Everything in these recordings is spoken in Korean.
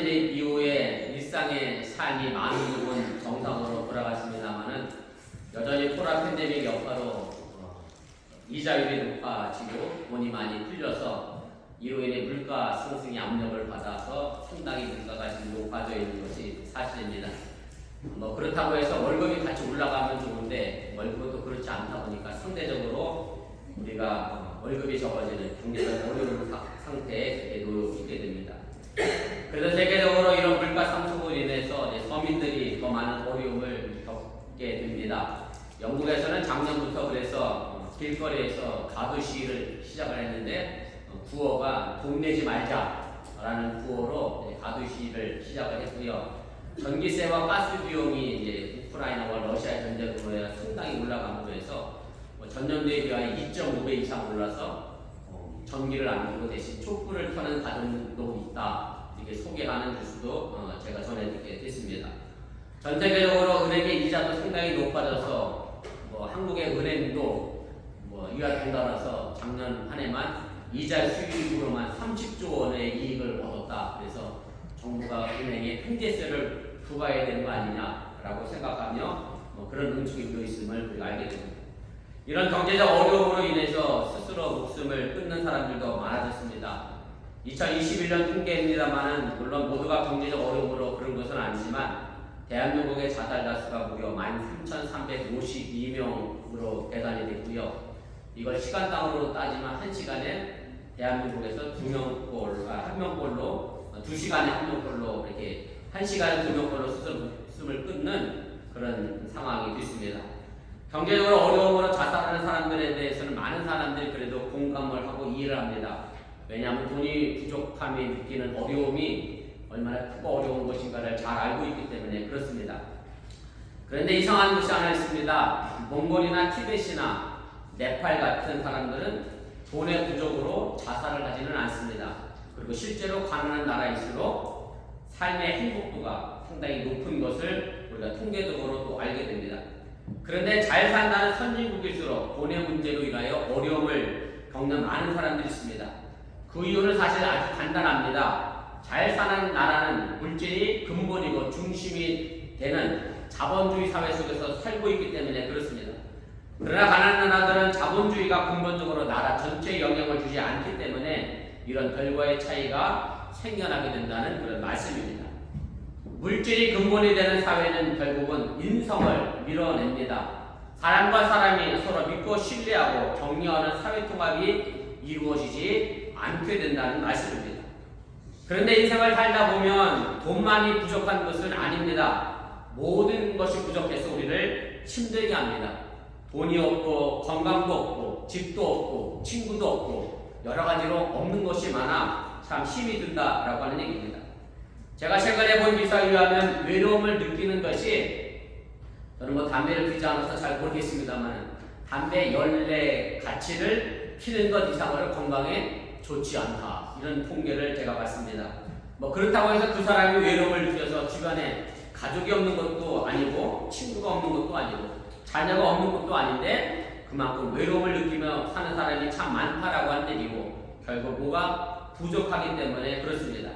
팬데믹 이후에 일상의 삶이 많은 부분 정상으로 돌아갔습니다만은 여전히 코로나 팬데믹 여파로 이자율이 높아지고 돈이 많이 풀려서 이로 인해 물가 상승의 압력을 받아서 상당히 물가가 지금 높아져 있는 것이 사실입니다. 그렇다고 해서 월급이 같이 올라가면 좋은데 월급은 또 그렇지 않다 보니까 상대적으로 우리가 월급이 적어지는 경제적 어려운 상태에 놓이게 됩니다. 그래서 세계적으로 이런 물가 상승으로 인해서 서민들이 더 많은 어려움을 겪게 됩니다. 영국에서는 작년부터 그래서 길거리에서 가두 시위를 시작을 했는데 구호가 돈 내지 말자라는 구호로 가두 시위를 시작을 했고요. 전기세와 가스 비용이 이제 우크라이나와 러시아 전쟁으로 해서 상당히 올라감으로 해서 전년도에 비하여 2.5배 이상 올라서 전기를 안 켜고 대신 촛불을 켜는 가정도 있다. 이렇게 소개하는 뉴스도 제가 전해드리게 됐습니다. 전 세계적으로 은행의 이자도 상당히 높아져서 한국의 은행도 이와 동달아서 작년 한 해만 이자 수익으로만 30조 원의 이익을 얻었다. 그래서 정부가 은행에 횡재세를 부과해야 되는 거 아니냐라고 생각하며 그런 움직임도 있음을 우리가 알게 됩니다. 이런 경제적 어려움으로 인해서 스스로 목숨을 끊는 사람들도 많아졌습니다. 2021년 통계입니다만은 물론 모두가 경제적 어려움으로 그런 것은 아니지만 대한민국의 자살자 수가 무려 13,352명으로 계산이 됐고요. 이걸 시간당으로 따지면 1시간에 대한민국에서 1명꼴로 2시간에 1명꼴로 이렇게 1시간에 2명꼴로 목숨을 끊는 그런 상황이 됐습니다. 경제적으로 어려움으로 자살하는 사람들에 대해서는 많은 사람들이 그래도 공감을 하고 이해를 합니다. 왜냐하면 돈이 부족함에 느끼는 어려움이 얼마나 크고 어려운 것인가를 잘 알고 있기 때문에 그렇습니다. 그런데 이상한 것이 하나 있습니다. 몽골이나 티벳이나 네팔 같은 사람들은 돈의 부족으로 자살을 하지는 않습니다. 그리고 실제로 가난한 나라일수록 삶의 행복도가 상당히 높은 것을 우리가 통계적으로 또 알게 됩니다. 그런데 잘 산다는 선진국일수록 돈의 문제로 인하여 어려움을 겪는 많은 사람들이 있습니다. 그 이유는 사실 아주 간단합니다. 잘 사는 나라는 물질이 근본이고 중심이 되는 자본주의 사회 속에서 살고 있기 때문에 그렇습니다. 그러나 가난한 나라들은 자본주의가 근본적으로 나라 전체에 영향을 주지 않기 때문에 이런 결과의 차이가 생겨나게 된다는 그런 말씀입니다. 물질이 근본이 되는 사회는 결국은 인성을 밀어냅니다. 사람과 사람이 서로 믿고 신뢰하고 격려하는 사회통합이 이루어지지 않게 된다는 말씀입니다. 그런데 인생을 살다 보면 돈만이 부족한 것은 아닙니다. 모든 것이 부족해서 우리를 힘들게 합니다. 돈이 없고 건강도 없고 집도 없고 친구도 없고 여러 가지로 없는 것이 많아 참 힘이 든다라고 하는 얘기입니다. 제가 최근에 본 기사에 의하면 외로움을 느끼는 것이 저는 담배를 피지 않아서 잘 모르겠습니다만 담배 연례 가치를 피는 것 이상으로 건강에 좋지 않다. 이런 통계를 제가 봤습니다. 그렇다고 해서 그 사람이 외로움을 느껴서 주변에 가족이 없는 것도 아니고 친구가 없는 것도 아니고 자녀가 없는 것도 아닌데 그만큼 외로움을 느끼며 사는 사람이 참 많다라고 하는 얘기고 결국 뭐가 부족하기 때문에 그렇습니다.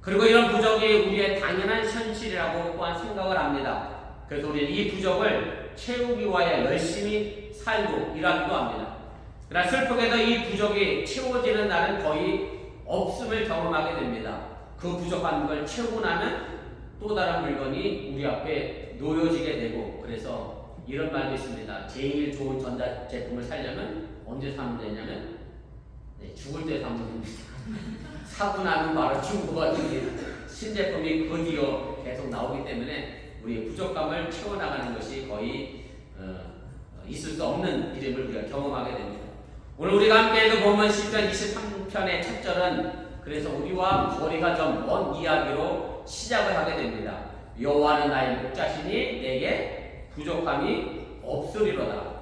그리고 이런 부족이 우리의 당연한 현실이라고 또한 생각을 합니다. 그래서 우리는 이 부족을 채우기 위하여 열심히 살고 일하기도 합니다. 그러나 슬프게도 이 부족이 채워지는 날은 거의 없음을 경험하게 됩니다. 그 부족한 걸 채우고 나면 또 다른 물건이 우리 앞에 놓여지게 되고 그래서 이런 말도 있습니다. 제일 좋은 전자제품을 사려면 언제 사면 되냐면 죽을 때 사면 됩니다. 사고 나면 바로 중고가 됩니다. 신제품이 그 뒤로 계속 나오기 때문에 우리의 부족감을 채워나가는 것이 거의 있을 수 없는 일임을 우리가 경험하게 됩니다. 오늘 우리가 함께 읽어보면 시편 23편의 첫 절은 그래서 우리와 거리가 좀 먼 이야기로 시작을 하게 됩니다. 여호와는 나의 목자시니 내게 부족함이 없으리로다.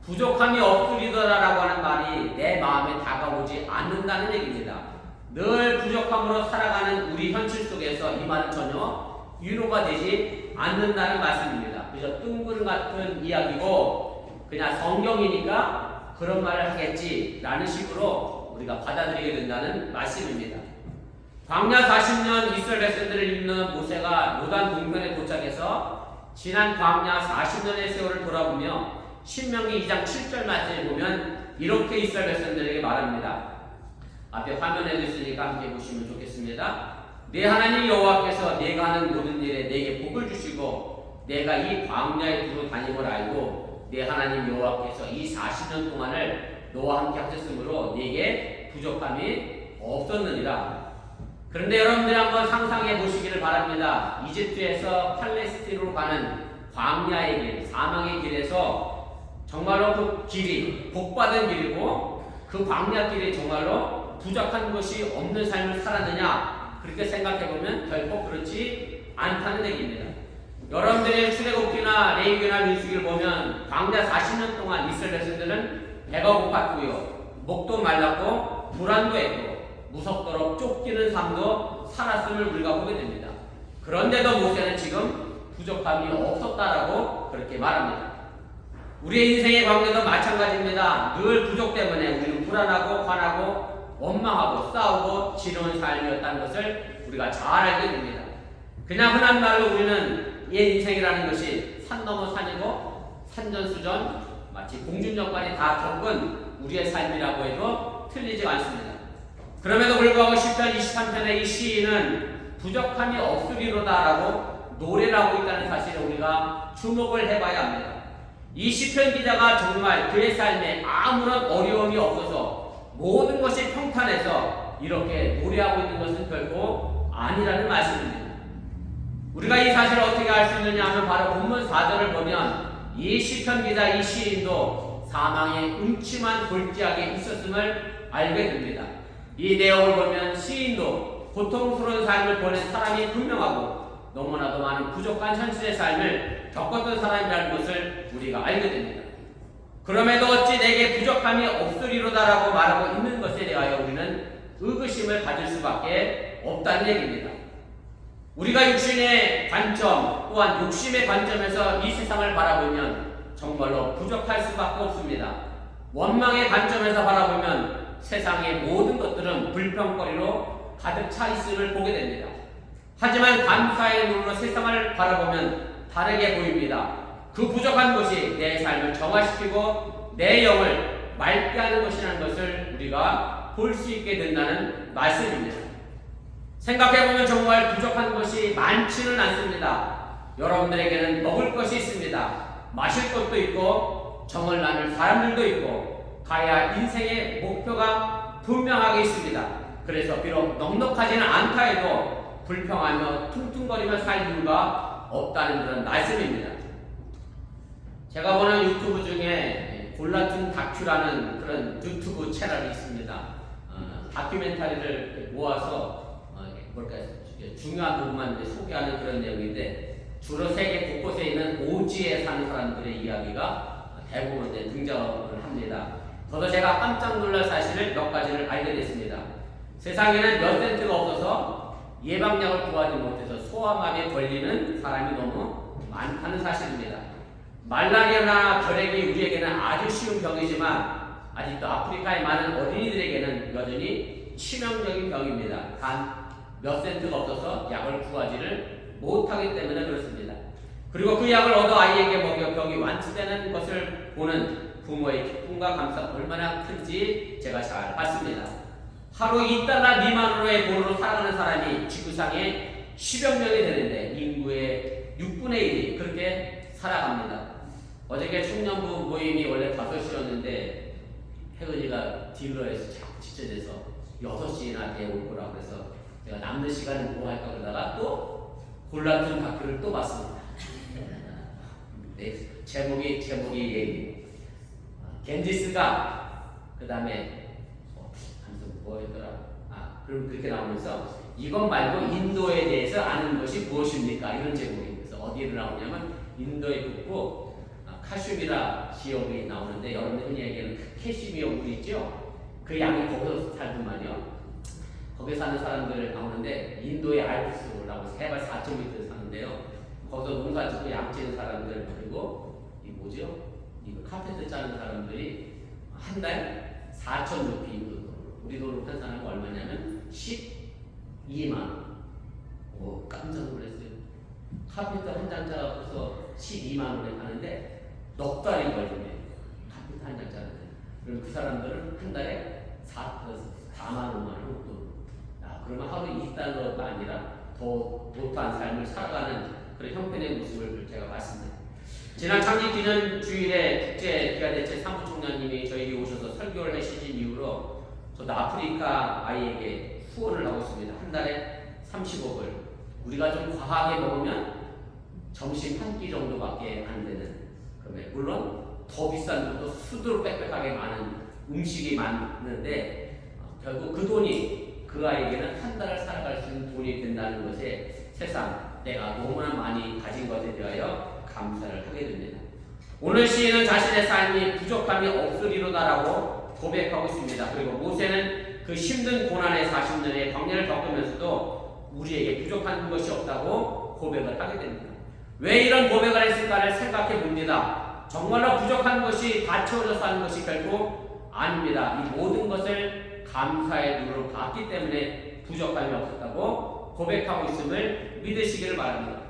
부족함이 없으리로다라고 하는 말이 내 마음에 다가오지 않는다는 얘기입니다. 늘 부족함으로 살아가는 우리 현실 속에서 이 말은 전혀 위로가 되지 않는다는 말씀입니다. 그래서 뜬구름 같은 이야기고 그냥 성경이니까 그런 말을 하겠지라는 식으로 우리가 받아들이게 된다는 말씀입니다. 광야 40년 이스라엘 백성들을 잇는 모세가 요단 동편에 도착해서 지난 광야 40년의 세월을 돌아보며 신명기 2장 7절 말씀을 보면 이렇게 이스라엘 백성들에게 말합니다. 앞에 화면에도 있으니까 함께 보시면 좋겠습니다. 내 하나님 여호와께서 내가 하는 모든 일에 내게 복을 주시고 내가 이 광야에 두루 다님을 알고 내 하나님 여호와께서 이 40년 동안을 너와 함께 하셨으므로 내게 부족함이 없었느니라. 그런데 여러분들이 한번 상상해 보시기를 바랍니다. 이집트에서 팔레스틴으로 가는 광야의 길, 사망의 길에서 정말로 그 길이 복받은 길이고 그 광야길이 정말로 부족한 것이 없는 삶을 살았느냐, 그렇게 생각해보면 결코 그렇지 않다는 얘기입니다. 여러분들의 출애굽기나 레위기나 민수기를 보면 광야 40년 동안 이스라엘 백성들은 배가 고팠고요, 목도 말랐고 불안도 했고 무섭도록 쫓기는 삶도 살았음을 우리가 보게 됩니다. 그런데도 모세는 지금 부족함이 없었다라고 그렇게 말합니다. 우리의 인생의 관계도 마찬가지입니다. 늘 부족 때문에 우리는 불안하고 화나고 원망하고 싸우고 지루한 삶이었다는 것을 우리가 잘 알게 됩니다. 그냥 흔한 말로 우리는 옛 인생이라는 것이 산 넘어 산이고 산전수전 마치 공중전까지 다 겪은 우리의 삶이라고 해도 틀리지 않습니다. 그럼에도 불구하고 시편 23편의 이 시인은 부족함이 없으리로다라고 노래를 하고 있다는 사실을 우리가 주목을 해봐야 합니다. 이 시편 기자가 정말 그의 삶에 아무런 어려움이 없어서 모든 것이 평탄해서 이렇게 노래하고 있는 것은 결코 아니라는 말씀입니다. 우리가 이 사실을 어떻게 알 수 있느냐 하면 바로 본문 4절을 보면 이 시편 기자 이 시인도 사망의 음침한 골짜기에 있었음을 알게 됩니다. 이 내용을 보면 시인도 고통스러운 삶을 보낸 사람이 분명하고 너무나도 많은 부족한 현실의 삶을 겪었던 사람이라는 것을 우리가 알게 됩니다. 그럼에도 어찌 내게 부족함이 없으리로다라고 말하고 있는 것에 대하여 우리는 의구심을 가질 수밖에 없다는 얘기입니다. 우리가 육신의 관점 또한 욕심의 관점에서 이 세상을 바라보면 정말로 부족할 수밖에 없습니다. 원망의 관점에서 바라보면 세상의 모든 것들은 불평거리로 가득 차 있음을 보게 됩니다. 하지만 감사의 눈으로 세상을 바라보면 다르게 보입니다. 그 부족한 것이 내 삶을 정화시키고 내 영을 맑게 하는 것이라는 것을 우리가 볼 수 있게 된다는 말씀입니다. 생각해보면 정말 부족한 것이 많지는 않습니다. 여러분들에게는 먹을 것이 있습니다. 마실 것도 있고 정을 나눌 사람들도 있고 가야 할 인생의 목표가 분명하게 있습니다. 그래서 비록 넉넉하지는 않다 해도 불평하며 퉁퉁거리며 살 이유가 없다는 그런 말씀입니다. 제가 보는 유튜브 중에 골라툰 다큐라는 그런 유튜브 채널이 있습니다. 다큐멘터리를 모아서 중요한 부분만 소개하는 그런 내용인데 주로 세계 곳곳에 있는 오지에 사는 사람들의 이야기가 대부분 등장을 합니다. 저도 제가 깜짝 놀랄 사실을 몇 가지를 알게 됐습니다. 세상에는 몇 센트가 없어서 예방약을 구하지 못해서 소아마비에 걸리는 사람이 너무 많다는 사실입니다. 말라리아나 결핵이 우리에게는 아주 쉬운 병이지만 아직도 아프리카의 많은 어린이들에게는 여전히 치명적인 병입니다. 단 몇 센트가 없어서 약을 구하지를 못하기 때문에 그렇습니다. 그리고 그 약을 얻어 아이에게 먹여 병이 완치되는 것을 보는 부모의 기쁨과 감사가 얼마나 큰지 제가 잘 봤습니다. 하루 $2 미만으로의 돈으로 살아가는 사람이 지구상에 10여 명이 되는데 인구의 6분의 1이 그렇게 살아갑니다. 어저께 청년부 모임이 원래 5시였는데 혜은이가 딜러에서 자꾸 지체돼서 6시나 돼 올 거라고 그래서 제가 남는 시간은 뭐 할까 그러다가 또 골라툰 다큐를 또 봤습니다. 네, 제목이 겐지스가 그 다음에 뭐였더라? 그럼 그렇게 나오면서 이것 말고 인도에 대해서 아는 것이 무엇입니까? 이런 제목이 그래서 어디를 나오냐면 인도의 북부 카슈미라 지역이 나오는데 여러분들 흔히 얘기하는 캐시미어 물 있죠? 그 양이 거기서 살더만요. 거기 사는 사람들 나오는데 인도의 알프스라고 해발 4,000m 사는데요. 거기서 농사 짓고 양 치는 사람들 그리고 이 뭐죠? 이거 카페트 짜는 사람들이 한 달 4,000루피 우리 돈으로 한 사람은 얼마냐면 10 2만 원. 오, 깜짝 놀랐어요. 카피터 한 장짜리서 12만 원에 파는데 넉 달이 걸리네. 카피터 한 장짜리. 그럼 그 사람들은 한 달에 4만 5만 원 또. 그러면 하루 20달러가 아니라 더 못한 삶을 살아가는 그런 형편의 모습을 제가 봤습니다. 지난 창립기념 주일에 국제기아대체 사무총장님이 저에게 오셔서 설교를 하시신 이후로 저도 아프리카 아이에게 후원을 하고 있습니다. 한 달에 30억을. 우리가 좀 과하게 먹으면 점심 한 끼 정도밖에 안 되는. 그러면 물론 더 비싼 것도 수두로 빽빽하게 많은 음식이 많은데 결국 그 돈이 그 아이에게는 한 달을 살아갈 수 있는 돈이 된다는 것에 세상 내가 너무나 많이 가진 것에 대하여 감사를 하게 됩니다. 오늘 시인은 자신의 삶이 부족함이 없으리로다라고 고백하고 있습니다. 그리고 모세는 그 힘든 고난의 40년의 광야를 겪으면서도 우리에게 부족한 것이 없다고 고백을 하게 됩니다. 왜 이런 고백을 했을까를 생각해 봅니다. 정말로 부족한 것이 다 채워져서 하는 것이 결국 아닙니다. 이 모든 것을 감사의 눈으로 봤기 때문에 부족함이 없었다고 고백하고 있음을 믿으시기를 바랍니다.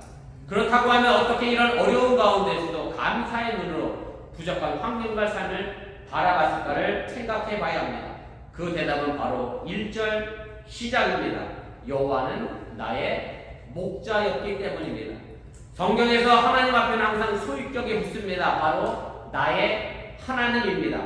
그렇다고 하면 어떻게 이런 어려운 가운데서도 감사의 눈으로 부족한 환경과 삶을 바라봤을까를 생각해 봐야 합니다. 그 대답은 바로 1절 시작입니다. 여호와는 나의 목자였기 때문입니다. 성경에서 하나님 앞에는 항상 소유격이 붙습니다. 바로 나의 하나님입니다.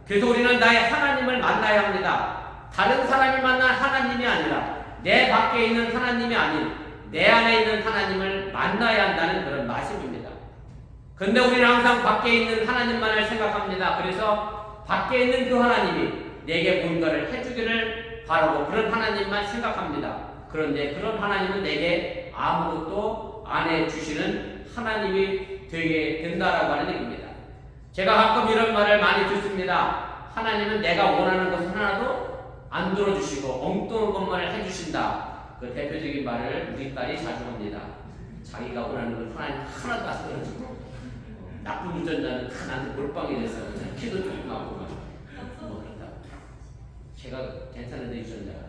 그래서 우리는 나의 하나님을 만나야 합니다. 다른 사람이 만난 하나님이 아니라 내 밖에 있는 하나님이 아닌 내 안에 있는 하나님을 만나야 한다는 그런 말씀입니다. 근데 우리는 항상 밖에 있는 하나님만을 생각합니다. 그래서 밖에 있는 그 하나님이 내게 뭔가를 해주기를 바라고 그런 하나님만 생각합니다. 그런데 그런 하나님은 내게 아무것도 안 해주시는 하나님이 되게 된다라고 하는 얘기입니다. 제가 가끔 이런 말을 많이 듣습니다. 하나님은 내가 원하는 것을 하나도 안 들어주시고 엉뚱한 것만 해주신다. 그 대표적인 말을 우리 딸이 자주 합니다. 자기가 원하는 걸 하나님 하나도 안 들어주고 나쁜 유전자는 다 나한테 몰빵이 돼서 키도 조그맣고 막 그렇다. 제가 괜찮은데 유전자가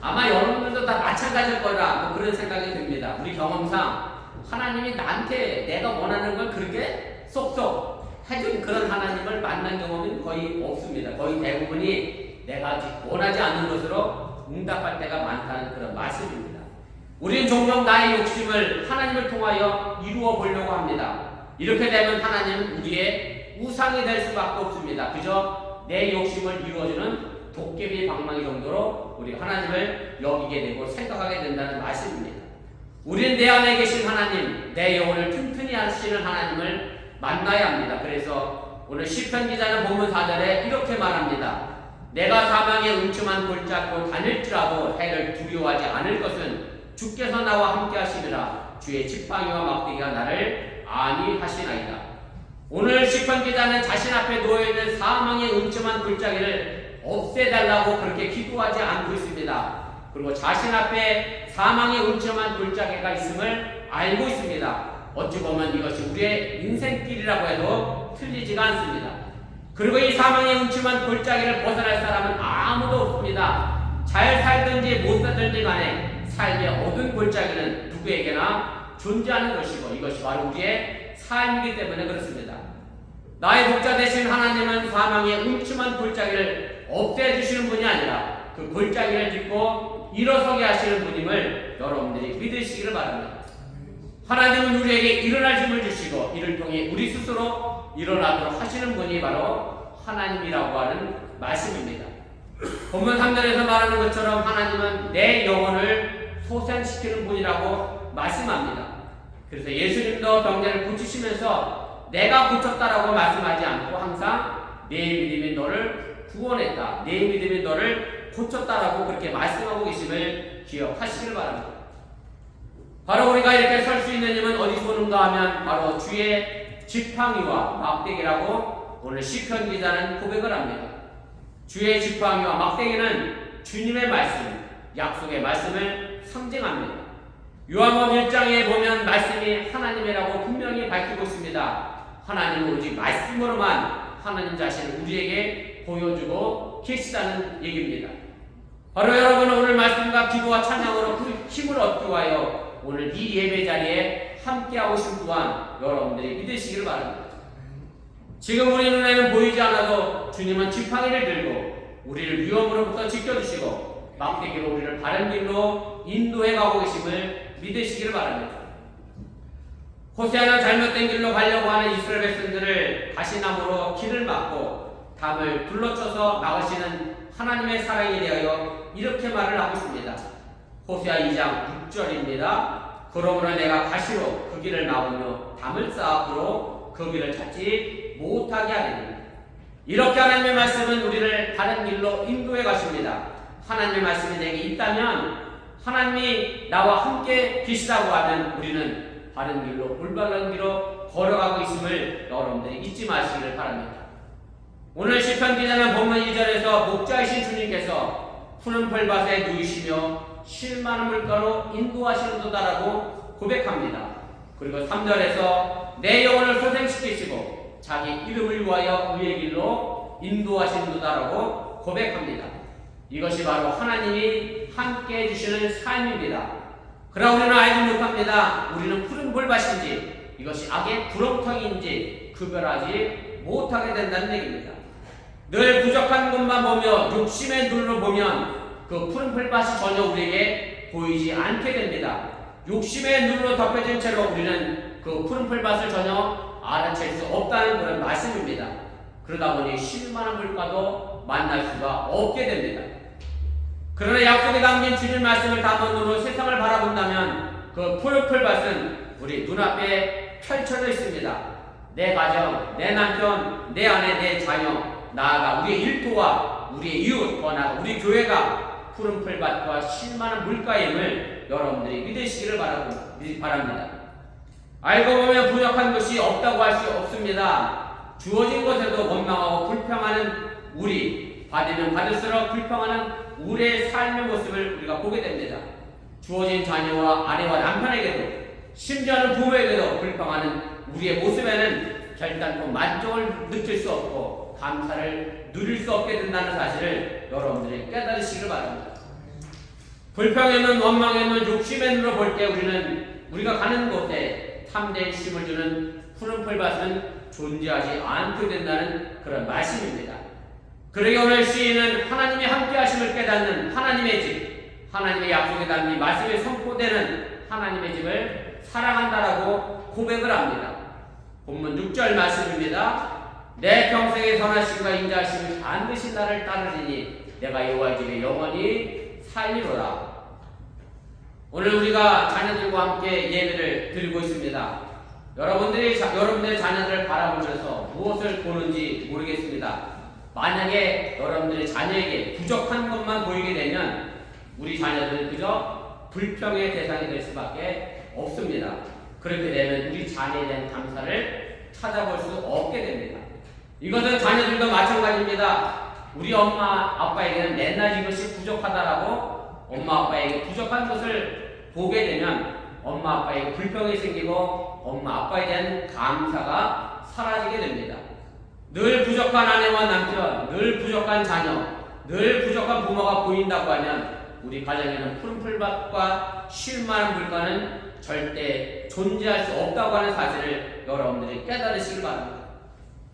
아마 여러분들도 다 마찬가지일 거라 뭐 그런 생각이 듭니다. 우리 경험상 하나님이 나한테 내가 원하는 걸 그렇게 쏙쏙 해준 그런 하나님을 만난 경험은 거의 없습니다. 거의 대부분이 내가 원하지 않는 것으로 응답할 때가 많다는 그런 말씀입니다. 우리는 종종 나의 욕심을 하나님을 통하여 이루어 보려고 합니다. 이렇게 되면 하나님은 우리의 우상이 될 수밖에 없습니다. 그저 내 욕심을 이루어주는 도깨비 방망이 정도로 우리 하나님을 여기게 되고 생각하게 된다는 말씀입니다. 우리는 내 안에 계신 하나님, 내 영혼을 튼튼히 하시는 하나님을 만나야 합니다. 그래서 오늘 시편 기자는 본문 4절에 이렇게 말합니다. 내가 사망의 음침한 골짜기로 다닐지라도 해를 두려워하지 않을 것은 주께서 나와 함께 하시리라. 주의 지팡이와 막대기가 나를 안위하시나이다. 오늘 시편 기자는 자신 앞에 놓여있는 사망의 음침한 골짜기를 없애달라고 그렇게 기도하지 않고 있습니다. 그리고 자신 앞에 사망의 음침한 골짜기가 있음을 알고 있습니다. 어찌 보면 이것이 우리의 인생길이라고 해도 틀리지가 않습니다. 그리고 이 사망의 음침한 골짜기를 벗어날 사람은 아무도 없습니다. 잘 살든지 못 살든지 간에 삶의 어두운 골짜기는 누구에게나 존재하는 것이고 이것이 바로 우리의 삶이기 때문에 그렇습니다. 나의 목자 되신 하나님은 사망의 음침한 골짜기를 없애주시는 분이 아니라 그 골짜기를 딛고 일어서게 하시는 분임을 여러분들이 믿으시기를 바랍니다. 하나님은 우리에게 일어날 힘을 주시고 이를 통해 우리 스스로 일어나도록 하시는 분이 바로 하나님이라고 하는 말씀입니다. 본문 3절에서 말하는 것처럼 하나님은 내 영혼을 소생시키는 분이라고 말씀합니다. 그래서 예수님도 병자를 고치시면서 내가 고쳤다라고 말씀하지 않고 항상 내 믿음이 너를 구원했다. 내 믿음이 너를 고쳤다라고 그렇게 말씀하고 계심을 기억하시길 바랍니다. 바로 우리가 이렇게 설 수 있는 힘은 어디서 오는가 하면 바로 주의 지팡이와 막대기라고 오늘 시편 기자는 고백을 합니다. 주의 지팡이와 막대기는 주님의 말씀, 약속의 말씀을 상징합니다. 요한복음 1장에 보면 말씀이 하나님이라고 분명히 밝히고 있습니다. 하나님은 오직 말씀으로만 하나님 자신을 우리에게 보여주고 계시다는 얘기입니다. 바로 여러분은 오늘 말씀과 기도와 찬양으로 그 힘을 얻기 위하여 오늘 이 예배 자리에 함께하고 싶은 또한 여러분들이 믿으시기를 바랍니다. 지금 우리 눈에는 보이지 않아도 주님은 지팡이를 들고 우리를 위험으로부터 지켜주시고 막대기로 우리를 바른 길로 인도해 가고 계심을 믿으시기를 바랍니다. 호세아는 잘못된 길로 가려고 하는 이스라엘 백성들을 가시나무로 길을 막고 담을 둘러쳐서 막으시는 하나님의 사랑에 대하여 이렇게 말을 하고 있습니다. 호세아 2장 6절입니다. 그러므로 내가 가시로 그 길을 막으며 담을 쌓고 그 길을 찾지 못하게 하리니. 이렇게 하나님의 말씀은 우리를 바른 길로 인도해 가십니다. 하나님의 말씀이 내게 있다면 하나님이 나와 함께 계시다고 하면 우리는 바른 길로 올바른 길로 걸어가고 있음을 여러분들이 잊지 마시기를 바랍니다. 오늘 시편 기자는 본문 2절에서 목자이신 주님께서 푸른 풀밭에 누이시며 쉴 만한 물가로 인도하시는도다라고 고백합니다. 그리고 3절에서 내 영혼을 소생시키시고 자기 이름을 위하여 의의 길로 인도하시는도다라고 고백합니다. 이것이 바로 하나님이 함께 해주시는 삶입니다. 그러나 우리는 알지 못합니다. 우리는 푸른 풀밭인지 이것이 악의 구렁텅이인지 구별하지 못하게 된다는 얘기입니다. 늘 부족한 것만 보며 욕심의 눈으로 보면 그 푸른 풀밭이 전혀 우리에게 보이지 않게 됩니다. 욕심의 눈으로 덮여진 채로 우리는 그 푸른 풀밭을 전혀 알아챌 수 없다는 그런 말씀입니다. 그러다 보니 쉴만한 물가도 만날 수가 없게 됩니다. 그러나 약속에 담긴 주님 말씀을 담은 눈으로 세상을 바라본다면 그 푸른 풀밭은 우리 눈앞에 펼쳐져 있습니다. 내 가정, 내 남편, 내 아내, 내 자녀, 나아가 우리의 일터와 우리의 이웃, 더 나아가 우리 교회가 푸른 풀밭과 쉴만한 물가임을 여러분들이 믿으시기를 바랍니다. 알고 보면 부족한 것이 없다고 할 수 없습니다. 주어진 것에도 원망하고 불평하는 우리, 받으면 받을수록 불평하는 우리의 삶의 모습을 우리가 보게 됩니다. 주어진 자녀와 아내와 남편에게도 심지어는 부모에게도 불평하는 우리의 모습에는 결단코 만족을 느낄 수 없고 감사를 누릴 수 없게 된다는 사실을 여러분들이 깨달으시길 바랍니다. 불평에는 원망에는 욕심의 눈으로 볼 때 우리가 가는 곳에 참된 쉼을 주는 푸른 풀밭은 존재하지 않게 된다는 그런 말씀입니다. 그러기 오늘 시인은 하나님이 함께 하심을 깨닫는 하나님의 집, 하나님의 약속에 담긴 말씀이 선포되는 하나님의 집을 사랑한다라고 고백을 합니다. 본문 6절 말씀입니다. 내 평생의 선하심과 인자하심이 반드시 나를 따르리니 내가 여호와의 집에 영원히 살리로라. 오늘 우리가 자녀들과 함께 예배를 드리고 있습니다. 여러분들의 자녀들을 바라보면서 무엇을 보는지 모르겠습니다. 만약에 여러분들의 자녀에게 부족한 것만 보이게 되면 우리 자녀들은 그저 불평의 대상이 될 수밖에 없습니다. 그렇게 되면 우리 자녀에 대한 감사를 찾아볼 수 없게 됩니다. 이것은 자녀들도 마찬가지입니다. 우리 엄마 아빠에게는 맨날 이것이 부족하다라고 엄마 아빠에게 부족한 것을 보게 되면 엄마 아빠에게 불평이 생기고 엄마 아빠에 대한 감사가 사라지게 됩니다. 늘 부족한 아내와 남편, 늘 부족한 자녀, 늘 부족한 부모가 보인다고 하면 우리 가정에는 푸른 풀밭과 쉴만한 물가는 절대 존재할 수 없다고 하는 사실을 여러분들이 깨달으시길 바랍니다.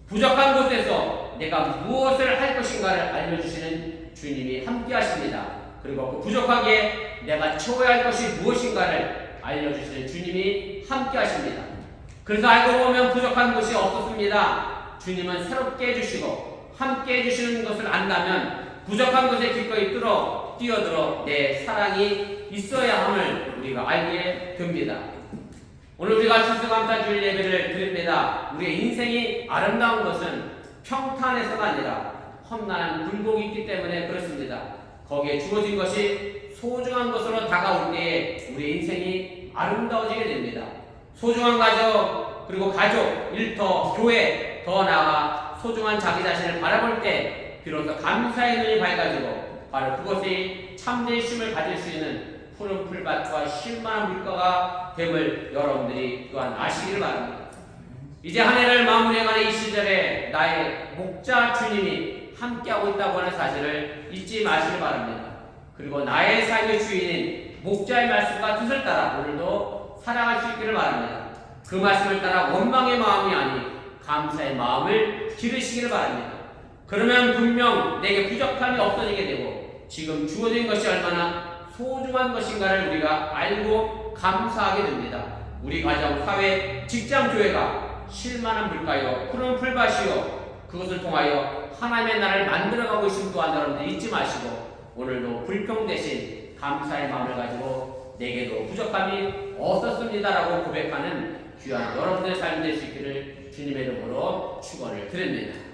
부족한 곳에서 내가 무엇을 할 것인가를 알려주시는 주님이 함께 하십니다. 그리고 그 부족하게 내가 채워야 할 것이 무엇인가를 알려주시는 주님이 함께 하십니다. 그래서 알고 보면 부족한 것이 없었습니다. 주님은 새롭게 해주시고 함께 해주시는 것을 안다면 부족한 것에 기꺼이 뛰어들어 내 사랑이 있어야 함을 우리가 알게 됩니다. 오늘 우리가 추수감사주일 예배를 드립니다. 우리의 인생이 아름다운 것은 평탄해서가 아니라 험난한 굴곡이 있기 때문에 그렇습니다. 거기에 주어진 것이 소중한 것으로 다가올 때에 우리의 인생이 아름다워지게 됩니다. 소중한 가족, 그리고 가족, 일터, 교회, 더 나아가 소중한 자기 자신을 바라볼 때 비로소 감사의 눈이 밝아지고 바로 그것이 참된 쉼을 가질 수 있는 푸른 풀밭과 쉴만한 물가가 됨을 여러분들이 또한 아시기를 바랍니다. 이제 한 해를 마무리해가는 이 시절에 나의 목자 주님이 함께하고 있다고 하는 사실을 잊지 마시길 바랍니다. 그리고 나의 삶의 주인인 목자의 말씀과 뜻을 따라 오늘도 살아갈 수 있기를 바랍니다. 그 말씀을 따라 원망의 마음이 아닌 감사의 마음을 기르시기를 바랍니다. 그러면 분명 내게 부족함이 없어지게 되고 지금 주어진 것이 얼마나 소중한 것인가를 우리가 알고 감사하게 됩니다. 우리 가정, 사회, 직장, 교회가 쉴만한 물가요, 푸른 풀밭이요, 그것을 통하여 하나님의 나라를 만들어가고 있음 또한 여러분들 잊지 마시고 오늘도 불평 대신 감사의 마음을 가지고 내게도 부족함이 없었습니다라고 고백하는 귀한 여러분들의 삶이 될 수 있기를 주님의 이름으로 축원을 드립니다.